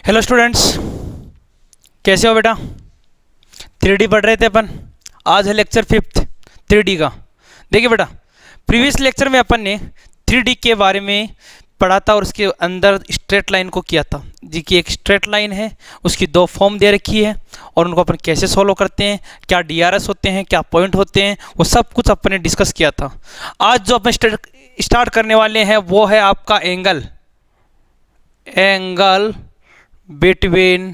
Hello students, कैसे हो बेटा। 3D पढ़ रहे थे अपन। आज है लेक्चर 5 3D का। देखिए बेटा, प्रीवियस लेक्चर में अपन ने 3D के बारे में पढ़ा था और उसके अंदर स्ट्रेट लाइन को किया था जी कि एक स्ट्रेट लाइन है, उसकी दो फॉर्म दे रखी है और उनको अपन कैसे सॉल्व करते हैं, क्या DRS होते हैं, क्या पॉइंट होते हैं, वो सब कुछ अपन ने डिस्कस किया था। आज जो अपन स्टार्ट करने वाले हैं वो है आपका एंगल बिटवीन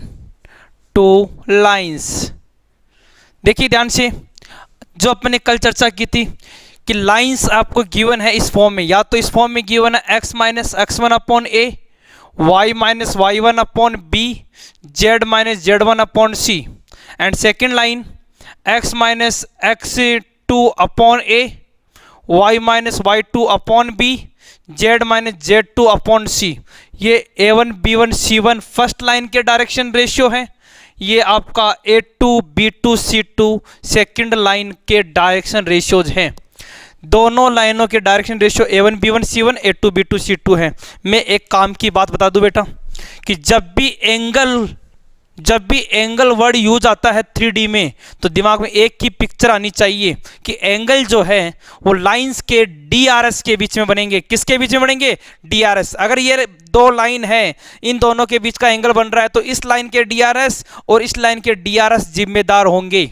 टू लाइंस। देखिए ध्यान से, जो अपने कल चर्चा की थी कि लाइंस आपको गिवन है इस फॉर्म में, या तो इस फॉर्म में गिवन है x minus x1 upon A, y minus y1 upon B, z minus z1 upon C, and second line x minus x2 upon A, y minus y2 upon B, z minus z2 upon C. ये a1 b1 c1 first line के direction ratio है, ये आपका a2 b2 c2 second line के direction ratios हैं। दोनों लाइनों के direction ratio a1 b1 c1 a2 b2 c2 है। मैं एक काम की बात बता दूं बेटा कि जब भी एंगल वर्ड यूज आता है 3D में तो दिमाग में एक ही पिक्चर आनी चाहिए कि एंगल जो है वो लाइंस के DRS के बीच में बनेंगे। किसके बीच में बनेंगे? DRS। अगर ये दो लाइन है, इन दोनों के बीच का एंगल बन रहा है तो इस लाइन के DRS और इस लाइन के DRS जिम्मेदार होंगे।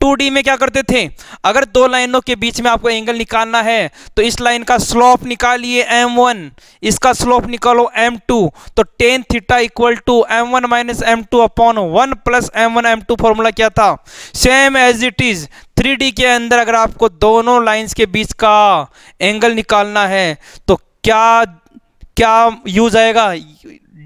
2D में क्या करते थे, अगर दो लाइनों के बीच में आपको एंगल निकालना है तो इस लाइन का स्लोप निकालिए m1, इसका स्लोप निकालो m2, तो tan theta equal to m1 minus m2 upon 1 plus m1 m2 formula क्या था, same as it is 3D के अंदर। अगर आपको दोनों लाइंस के बीच का एंगल निकालना है तो क्या यूज आएगा,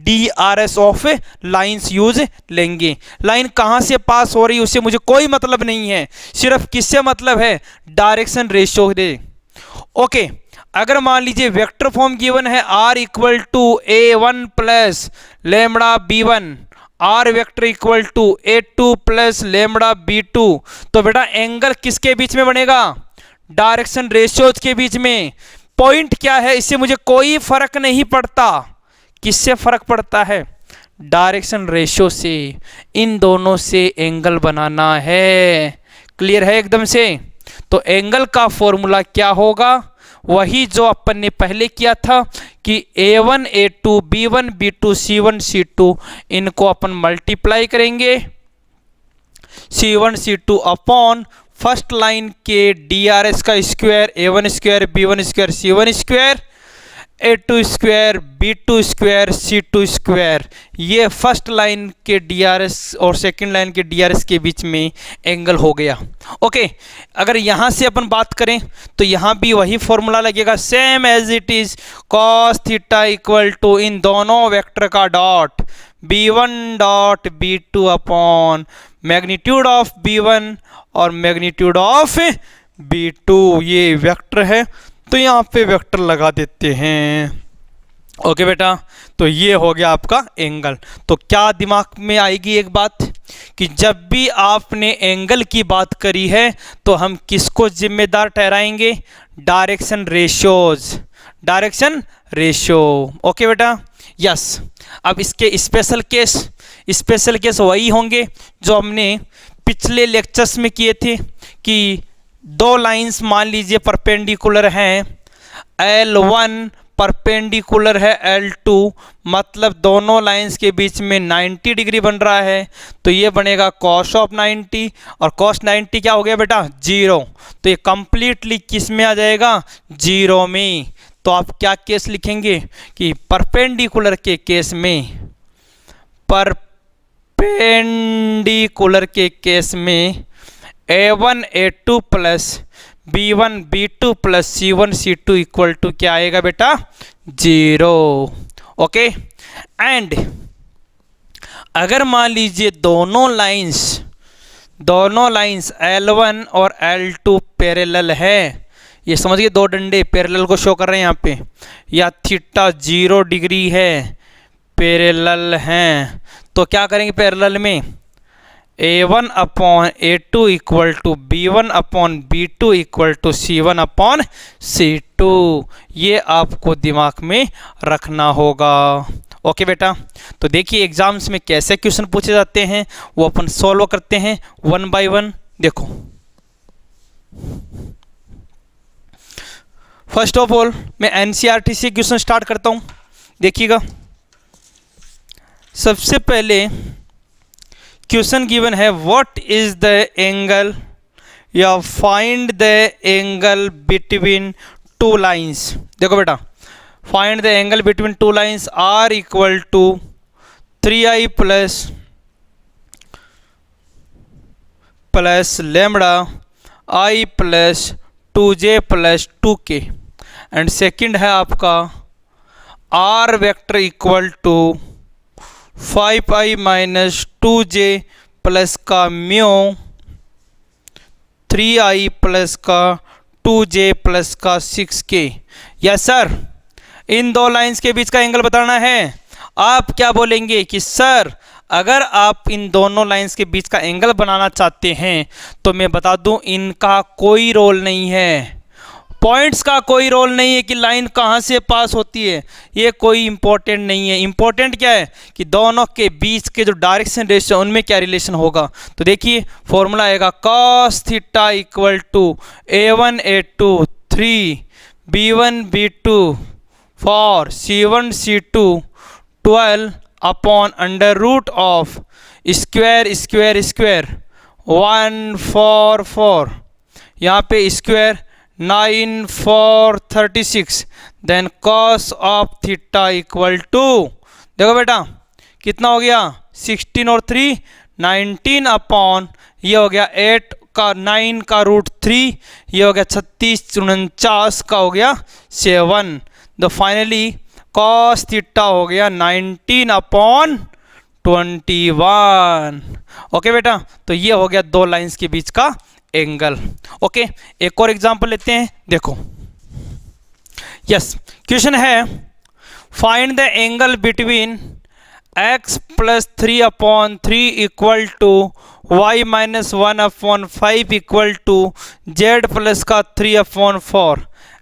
DRS ऑफ लाइंस यूज लेंगे। लाइन कहां से पास हो रही है उससे मुझे कोई मतलब नहीं है, सिर्फ किससे मतलब है, डायरेक्शन रेशियो दे। ओके, अगर मान लीजिए वेक्टर फॉर्म गिवन है R equal to A1 plus lambda B1, R vector equal to A2 plus lambda B2, तो बेटा एंगल किसके बीच में बनेगा, डायरेक्शन रेशियोज के बीच में। पॉइंट क्या है, इससे मुझे कोई फर्क नहीं पड़ता। किससे फर्क पड़ता है, डायरेक्शन रेशियो से। इन दोनों से एंगल बनाना है। क्लियर है एकदम से। तो एंगल का फॉर्मूला क्या होगा, वही जो अपन ने पहले किया था कि A1 A2 B1 B2 C1 C2, इनको अपन मल्टीप्लाई करेंगे C1 C2 upon first line के DRS का square A1 square B1 square C1 square A2 square B2 square C2 square. ये फर्स्ट लाइन के DRS और सेकंड लाइन के DRS के बीच में एंगल हो गया। ओके, अगर यहाँ से अपन बात करें तो यहाँ भी वही फॉर्मूला लगेगा, same as it is cos theta equal to इन दोनों वेक्टर का dot B1 dot B2 upon magnitude of B1 और मैग्नीट्यूड ऑफ B2। ये वेक्टर है तो यहाँ पे वेक्टर लगा देते हैं। ओके बेटा, तो ये हो गया आपका एंगल। तो क्या दिमाग में आएगी एक बात कि जब भी आपने एंगल की बात करी है तो हम किसको जिम्मेदार ठहराएंगे, direction ratios, direction ratio. Okay बेटा, यस। अब इसके स्पेशल केस वही होंगे जो हमने पिछले लेक्चर्स में किए थे कि दो लाइंस मान लीजिए परपेंडिकुलर हैं, L1 परपेंडिकुलर है L2, मतलब दोनों लाइंस के बीच में 90 डिग्री बन रहा है, तो ये बनेगा cos ऑफ 90, और cos 90 क्या हो गया बेटा, 0। तो ये कंप्लीटली किस में आ जाएगा, 0 में। तो आप क्या केस लिखेंगे कि परपेंडिकुलर के केस में, परपेंडिकुलर के केस में A1 A2 plus B1 B2 plus C1 C2 equal to क्या आएगा बेटा, 0। ओके, एंड अगर मान लीजिए दोनों लाइंस L1 और L2 पैरेलल है, ये समझिए दो डंडे पैरेलल को शो कर रहे हैं यहाँ पे, या थीटा 0 डिग्री है, पैरेलल हैं, तो क्या करेंगे पैरेलल में, A1 upon A2 equal to B1 upon B2 equal to C1 upon C2। ये आपको दिमाग में रखना होगा। ओके बेटा, तो देखिए एग्जाम्स में कैसे क्वेश्चन पूछे जाते हैं वो अपन सॉल्व करते हैं वन बाय वन। देखो फर्स्ट ऑफ ऑल मैं एनसीईआरटी से क्वेश्चन स्टार्ट करता हूँ। देखिएगा सबसे पहले क्वेश्चन गिवन है व्हाट इज द एंगल या find the angle between two lines. देखो बेटा find the angle between two lines are equal to 3i plus lambda i plus 2j plus 2k and second है आपका r vector equal to 5i minus 2j plus का mu 3i plus का 2j plus का 6k। Yes sir, इन दो lines के बीच का angle बताना है। आप क्या बोलेंगे कि सर अगर आप इन दोनों लाइंस के बीच का एंगल बनाना चाहते हैं तो मैं बता दूं इनका कोई रोल नहीं है, पॉइंट्स का कोई रोल नहीं है कि लाइन कहां से पास होती है, ये कोई इंपॉर्टेंट नहीं है। इंपॉर्टेंट क्या है कि दोनों के बीच के जो डायरेक्शन रेशियो उनमें क्या रिलेशन होगा। तो देखिए फॉर्मूला आएगा cos theta equal to a1 a2 3 b1 b2 four c1 c2 12 upon under root of square square square 1 4 4 यहाँ पे square 9 4 36 then cos of theta equal to देखो बेटा कितना हो गया 16 और 3 19 अपॉन ये हो गया 8 का 9 का रूट 3 ये हो गया 36 49 का हो गया 7 तो फाइनली cos थीटा हो गया 19 अपॉन 21। ओके बेटा, तो ये हो गया दो लाइंस के बीच का एंगल। ओके एक और एग्जांपल लेते हैं। देखो यस क्वेश्चन है find the angle between x plus 3 upon 3 equal to y minus 1 upon 5 equal to z plus का 3 upon 4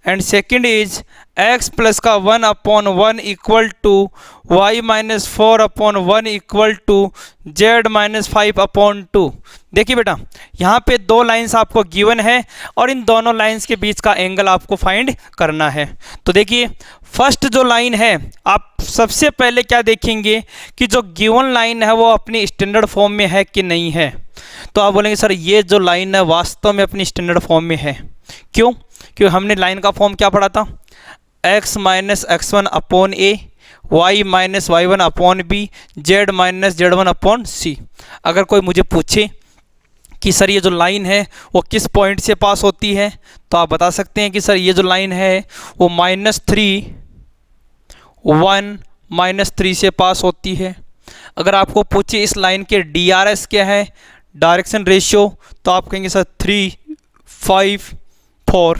and second is x plus का 1 upon 1 equal to y minus 4 upon 1 equal to z minus 5 upon 2। देखिए बेटा यहाँ पे दो lines आपको given है और इन दोनों लाइंस के बीच का एंगल आपको फाइंड करना है। तो देखिए फर्स्ट जो लाइन है आप सबसे पहले क्या देखेंगे कि जो गिवन लाइन है वो अपनी स्टैंडर्ड फॉर्म में है कि नहीं है। तो आप बोलेंगे सर ये जो लाइन है वास्तव में अपनी स्टैंडर्ड फॉर्म में है। क्यों? क्योंकि हमने लाइन का फॉर्म क्या पढ़ा था, x minus x1 upon a y minus y1 upon b z minus z1 upon c। अगर कोई मुझे पूछे कि सर ये जो लाइन है वो किस पॉइंट से पास होती है तो आप बता सकते हैं कि सर ये जो लाइन है वो -3 1 -3 से पास होती है। अगर आपको पूछे इस लाइन के DRS क्या है, डायरेक्शन रेशियो, तो आप कहेंगे सर 3 5 4।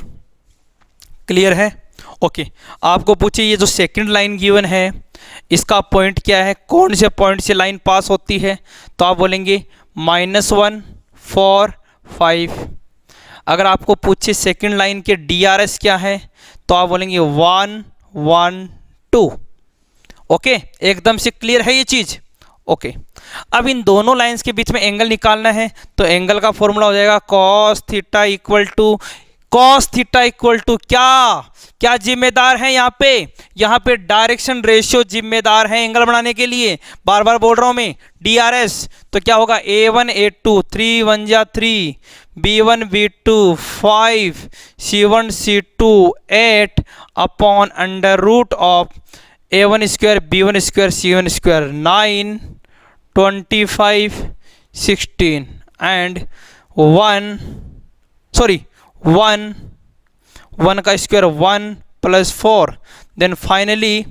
क्लियर है? ओके आपको पूछिए ये जो सेकंड लाइन गिवन है इसका पॉइंट क्या है, कौन से पॉइंट से लाइन पास होती है, तो आप बोलेंगे -1 4 5। अगर आपको पूछे सेकंड लाइन के DRS क्या है तो आप बोलेंगे 1 1 2। ओके एकदम से क्लियर है ये चीज़। ओके अब इन दोनों लाइंस के बीच में एंगल निकालना है तो एंगल का फॉर्मूला हो जाएगा cos थीटा इक्वल टू क्या जिम्मेदार है यहाँ पे डायरेक्शन रेशियो जिम्मेदार है एंगल बनाने के लिए। बार बार बोल रहा हूँ मैं DRS, तो क्या होगा a1 a2 3 1 जा 3 b1 b2 5 c1 c2 8 upon under root of a1 square b1 square c1 square 9 25 16 and 1 का square 1 plus 4 then finally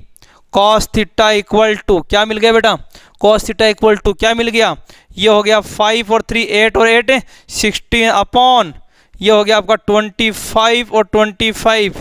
cos theta equal to क्या मिल गया बेटा, cos थीटा इक्वल टू क्या मिल गया, ये हो गया 5 और 3 8 और 8 16 अपॉन ये हो गया आपका 25 और 25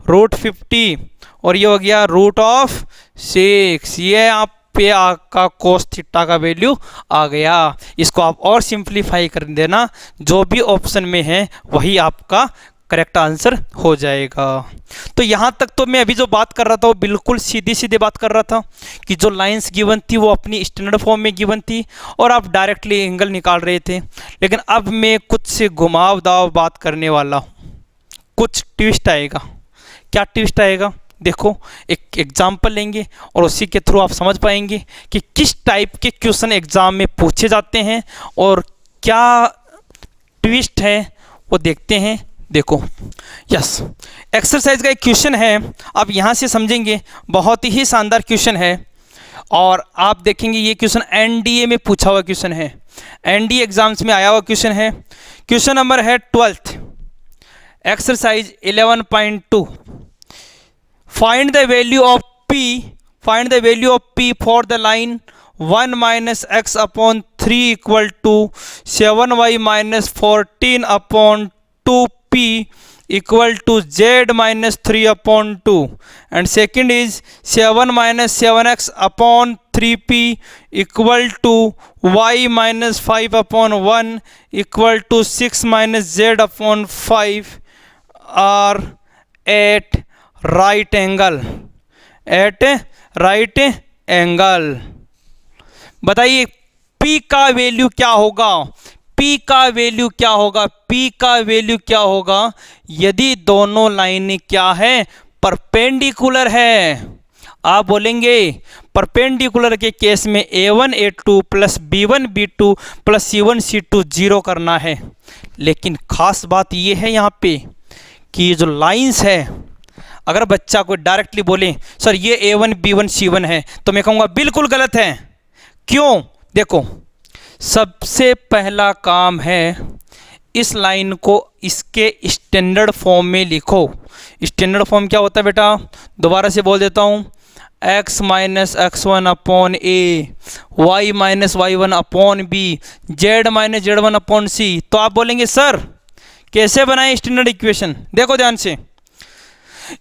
रूट 50 और ये हो गया रूट ऑफ 6। ये आप पे आपका cos थीटा का वैल्यू आ गया। इसको आप और सिंप्लीफाई कर देना, जो भी ऑप्शन में है वही आपका करेक्ट आंसर हो जाएगा। तो यहाँ तक तो मैं अभी जो बात कर रहा था वो बिल्कुल सीधी सीधी बात कर रहा था कि जो लाइंस गिवन थी वो अपनी स्टैंडर्ड फॉर्म में गिवन थी और आप डायरेक्टली एंगल निकाल रहे थे। लेकिन अब मैं कुछ से घुमावदार बात करने वाला हूँ, कुछ ट्विस्ट आएगा। क्या ट्विस्ट आएगा? देखो, एक एग्जाम्पल लेंगे और उसी के थ्रू आप समझ पाएंगे कि किस टाइप के क्वेश्चन एग्जाम में पूछे जाते हैं और क्या ट्विस्ट है वो देखते हैं। देखो, यस, एक्सरसाइज का एक क्वेश्चन है, आप यहाँ से समझेंगे, बहुत ही शानदार क्वेश्चन है और आप देखेंगे ये क्वेश्चन एनडीए में पूछा हुआ क्वेश्चन है, एनडीए एग्जाम्स में आया हुआ क्वेश्चन है। क्वेश्चन नंबर है 12th, exercise 11.2। Find the value of P for the line 1 minus x upon 3 equal to 7y minus 14 upon 2p equal to z minus 3 upon 2 and second is 7 minus 7x upon 3p equal to y minus 5 upon 1 equal to 6 minus z upon 5 are at right angle. बताइए P का value क्या होगा? P का value क्या होगा? P का value क्या होगा यदि दोनों लाइनें क्या है? परपेंडिकुलर है। आप बोलेंगे परपेंडिकुलर के केस में A1 A2 plus B1 B2 plus C1 C2 zero करना है। लेकिन खास बात यह है यहाँ पे कि ये जो लाइंस है, अगर बच्चा कोई डायरेक्टली बोले सर ये A1 B1 C1 है तो मैं कहूँगा बिल्कुल गलत है। क्यों? देखो, सबसे पहला काम है इस लाइन को इसके स्टैंडर्ड फॉर्म में लिखो। स्टैंडर्ड फॉर्म क्या होता है बेटा? दोबारा से बोल देता हूँ, x minus x1 upon A, y minus y1 upon B, z minus z1 upon C. तो आप बोलेंगे सर कैसे बनाए स्टैंडर्ड इक्वेशन? देखो ध्यान से,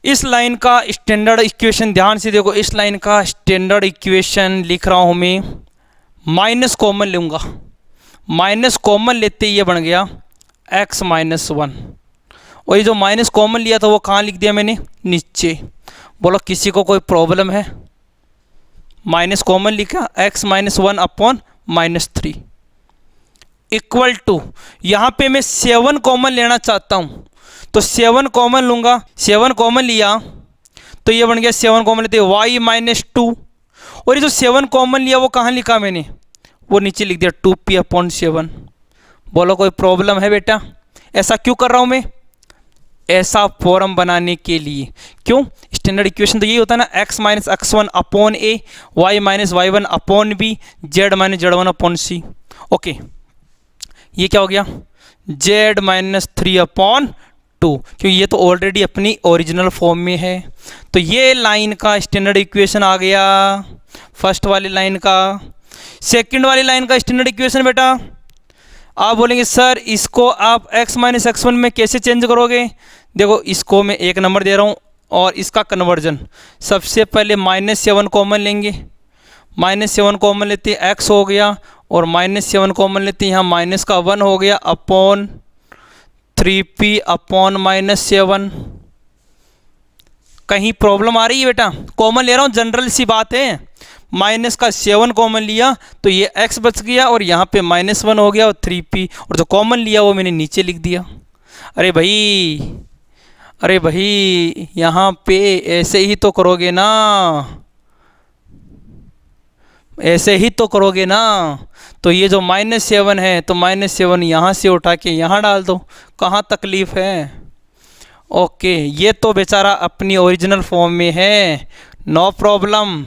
इस लाइन का स्टैंडर्ड इक्वेशन ध्यान से देखो, इस लाइन का स्टैंडर्ड इक्वेशन लिख रहा हूँ मैं, माइनस कॉमन लूँगा, माइनस कॉमन लेते ये बन गया x माइनस 1 और ये जो माइनस कॉमन लिया था वो कहाँ लिख दिया मैंने? नीचे। बोलो किसी को कोई प्रॉब्लम है? माइनस कॉमन लिखा, x minus 1 upon minus 3 equal to, यहाँ पे मैं 7 कॉमन लेना चाहता हूँ तो 7 कॉमन लूँगा, 7 कॉमन लिया तो ये बन गया 7 कॉमन लेते y माइनस 2 और ये जो 7 कॉमन लिया वो कहाँ लिखा मैंने? वो नीचे लिख दिया 2p अपॉन 7। बोलो कोई प्रॉब्लम है बेटा? ऐसा क्यों कर रहा हूँ मैं? ऐसा फॉर्म बनाने के लिए। क्यों? स्टैंडर्ड इक्वेशन तो यही होता है ना, x minus x1 upon A, y minus y1 upon B, z minus z1 upon C. Okay, ये क्या हो गया? z माइनस 3 अपॉन 2, क्योंकि ये तो ऑलरेडी अपनी ओरिजिनल फॉर्म में है। तो ये लाइन का स्टैंडर्ड इक्वेशन आ गया, फर्स्ट वाली लाइन का। सेकंड वाली लाइन का स्टैंडर्ड इक्वेशन बेटा, आप बोलेंगे सर इसको आप x माइनस x1 में कैसे चेंज करोगे? देखो, इसको मैं 1 नंबर दे रहा हूँ और इसका कन्वर्जन, सबसे पहले माइनस 7 कॉमन लेंगे, माइनस 7 कॉमन लेते x हो गया और माइनस 7 कॉमन लेते यहाँ माइनस का 1 हो गया अपॉन 3p अपॉन माइनस 7। कहीं प्रॉब्लम आ रही है बेटा? कॉमन ले रहा हूँ, जनरल सी बात है। माइनस का 7 कॉमन लिया तो ये x बच गया और यहाँ पे माइनस 1 हो गया और 3p, और जो कॉमन लिया वो मैंने नीचे लिख दिया। अरे भाई यहाँ पे ऐसे ही तो करोगे ना, ऐसे ही तो करोगे ना। तो ये जो माइनस 7 है तो माइनस 7 यहाँ से उठा के यहाँ डाल दो, कहाँ तकलीफ़ है? ओके, ये तो बेचारा अपनी ओरिजिनल फॉर्म में है, नो प्रॉब्लम।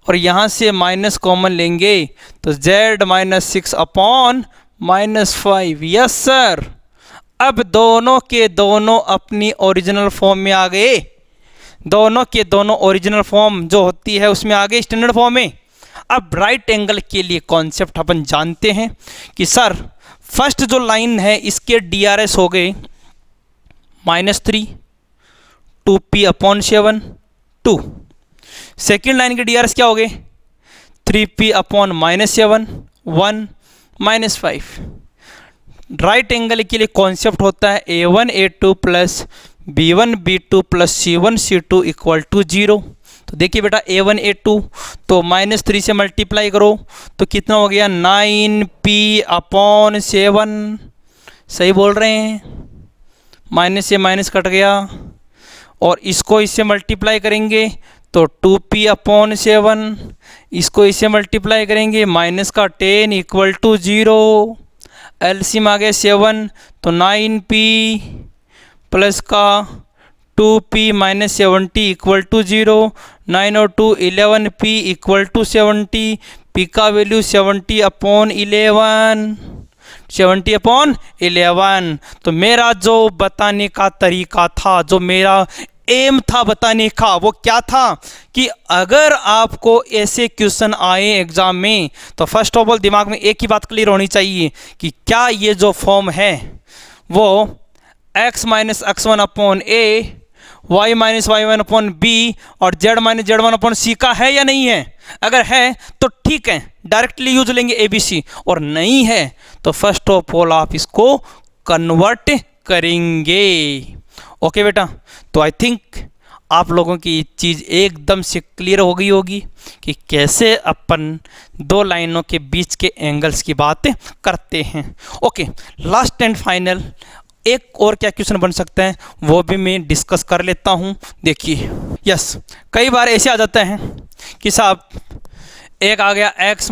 और यहाँ से माइनस कॉमन लेंगे तो z minus 6 upon minus 5। Yes sir, अब दोनों के दोनों अपनी ओरिजिनल फॉर्म में आ गए, दोनों के दोनों ओरिजिनल फॉर्म जो होती है उसमें आ गए स्टैंडर्ड फॉर्म में। अब राइट एंगल के लिए कॉन्सेप्ट अपन जानते हैं कि सर फर्स्ट जो लाइन है इसके DRS हो गए -3 2p अपॉन 7 2। सेकेंड लाइन के DRS क्या हो गए? 3p upon -7 1 -5। राइट एंगल के लिए कॉन्सेप्ट होता है A1 A2 plus B1 B2 plus C1 C2 equal to 0। तो देखिए बेटा A1 A2 तो -3 से मल्टीप्लाई करो तो कितना हो गया 9p/7। सही बोल रहे हैं, माइनस से माइनस कट गया और इसको इससे मल्टीप्लाई करेंगे तो 2p/7, इसको इससे मल्टीप्लाई करेंगे माइनस का 10 इक्वल टू 0। एलसीएम आ गया 7 तो 9p प्लस का 2p माइनस 70 इक्वल टू 0। 9 और 2 11p इक्वल टू 70। p का वैल्यू 70/11, 70/11। तो मेरा जो बताने का तरीका था, जो मेरा एम था बताने का, वो क्या था कि अगर आपको ऐसे क्वेश्चन आए एग्जाम में तो फर्स्ट ऑफ ऑल दिमाग में एक ही बात क्लियर होनी चाहिए कि क्या ये जो फॉर्म है वो x minus x1/a, y minus y1/b और z माइनस z1/c का है या नहीं है। अगर है तो ठीक है, डायरेक्टली यूज लेंगे ABC, और नहीं है तो फर्स्ट ऑफ ऑल आप इसको कन्वर्ट करेंगे। ओके बेटा, तो आई थिंक आप लोगों की चीज़ एकदम से क्लियर हो गई होगी कि कैसे अपन दो लाइनों के बीच के एंगल्स की बात करते हैं। ओके, लास्ट एंड फाइनल एक और क्या क्वेश्चन बन सकता है वो भी मैं डिस्कस कर लेता हूँ। देखिए यस, कई बार ऐसे आ जाता है कि साहब एक आ गया x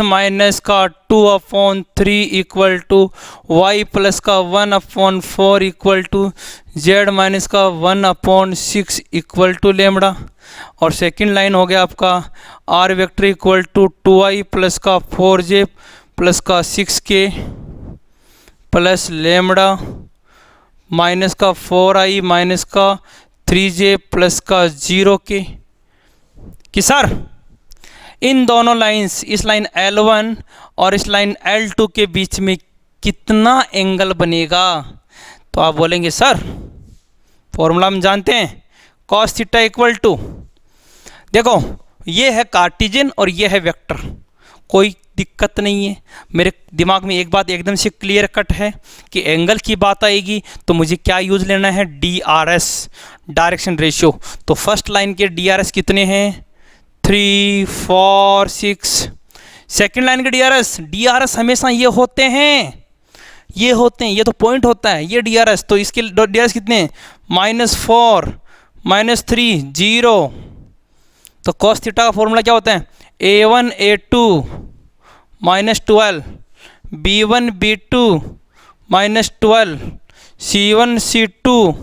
माइनस का 2/3 इक्वल टू y प्लस का 1/4 इक्वल टू z माइनस का 1/6 इक्वल टू लेमड़ा। और सेकंड लाइन हो गया आपका r vector equal to 2i plus का 4j प्लस का 6k प्लस लेमड़ा माइनस का 4i माइनस का 3j प्लस का 0k। कि सर इन दोनों लाइंस, इस लाइन L1 और इस लाइन L2 के बीच में कितना एंगल बनेगा? तो आप बोलेंगे सर फॉर्मूला हम जानते हैं, cos थीटा इक्वल टू, देखो ये है कार्टेशियन और ये है वेक्टर, कोई दिक्कत नहीं है। मेरे दिमाग में एक बात एकदम से क्लियर कट है कि एंगल की बात आएगी तो मुझे क्या यूज लेना है, DRS, डायरेक्शन रेशियो। तो फर्स्ट लाइन के DRS कितने हैं, 3 4 6। सेकेंड लाइन के DRS हमेशा ये होते हैं, ये तो पॉइंट होता है ये DRS। तो इसके DRS कितने हैं, -4 -3 0। तो cos थीटा का फॉर्मूला क्या होता है, A1 A2 -12 B1 B2 -12 C1 C2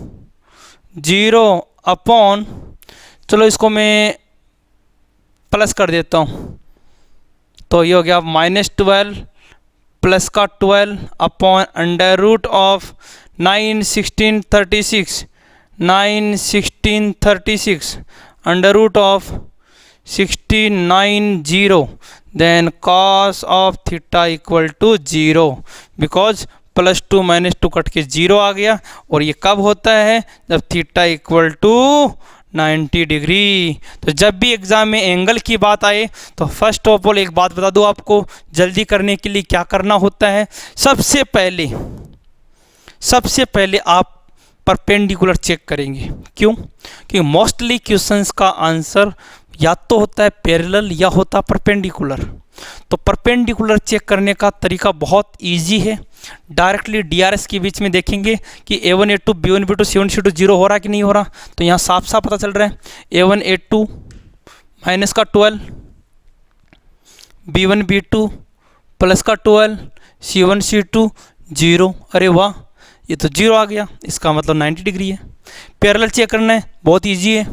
0 upon, चलो इसको मैं प्लस कर देता हूँ, तो ये हो गया -12 प्लस का 12 अपॉन √ऑफ 9 16 36 9 16 36 √ऑफ 69 0। Then cos of theta equal to 0, because +2 -2 cut के 0 आ गया। और ये कब होता है, जब थीटा इक्वल टू 90 डिग्री। तो जब भी एग्जाम में एंगल की बात आए तो फर्स्ट ऑफ ऑल एक बात बता दूं आपको, जल्दी करने के लिए क्या करना होता है, सबसे पहले आप परपेंडिकुलर चेक करेंगे। क्यों? क्योंकि मोस्टली क्वेश्चंस का आंसर या तो होता है पैरेलल या होता है परपेंडिकुलर। तो परपेंडिकुलर चेक करने का तरीका बहुत इजी है, डायरेक्टली DRS के बीच में देखेंगे कि A1 A2 B1 B2 C1 C2 0 हो रहा है कि नहीं हो रहा। तो यहाँ साफ साफ पता चल रहा है A1 A2 माइनस का 12 B1 B2 प्लस का 12 C1 C2 0। अरे वाह, ये तो 0 आ गया, इसका मतलब 90 डिग्री है। पैरेलल चेक करना है, बहुत ईजी है,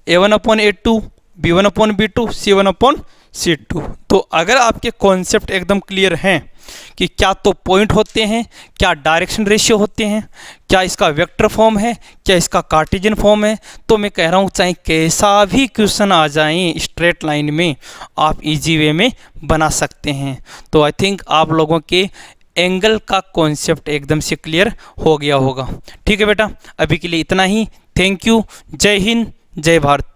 A1/A2 B1/B2 C1/C2। तो अगर आपके कॉन्सेप्ट एकदम क्लियर हैं कि क्या तो पॉइंट होते हैं, क्या डायरेक्शन रेशियो होते हैं, क्या इसका वेक्टर फॉर्म है, क्या इसका कार्टेशियन फॉर्म है, तो मैं कह रहा हूँ चाहे कैसा भी क्वेश्चन आ जाए स्ट्रेट लाइन में आप इजी वे में बना सकते हैं। तो आई थिंक आप लोगों के एंगल का कॉन्सेप्ट एकदम से क्लियर हो गया होगा। ठीक है बेटा, अभी के लिए इतना ही। थैंक यू, जय हिंद, जय भारत।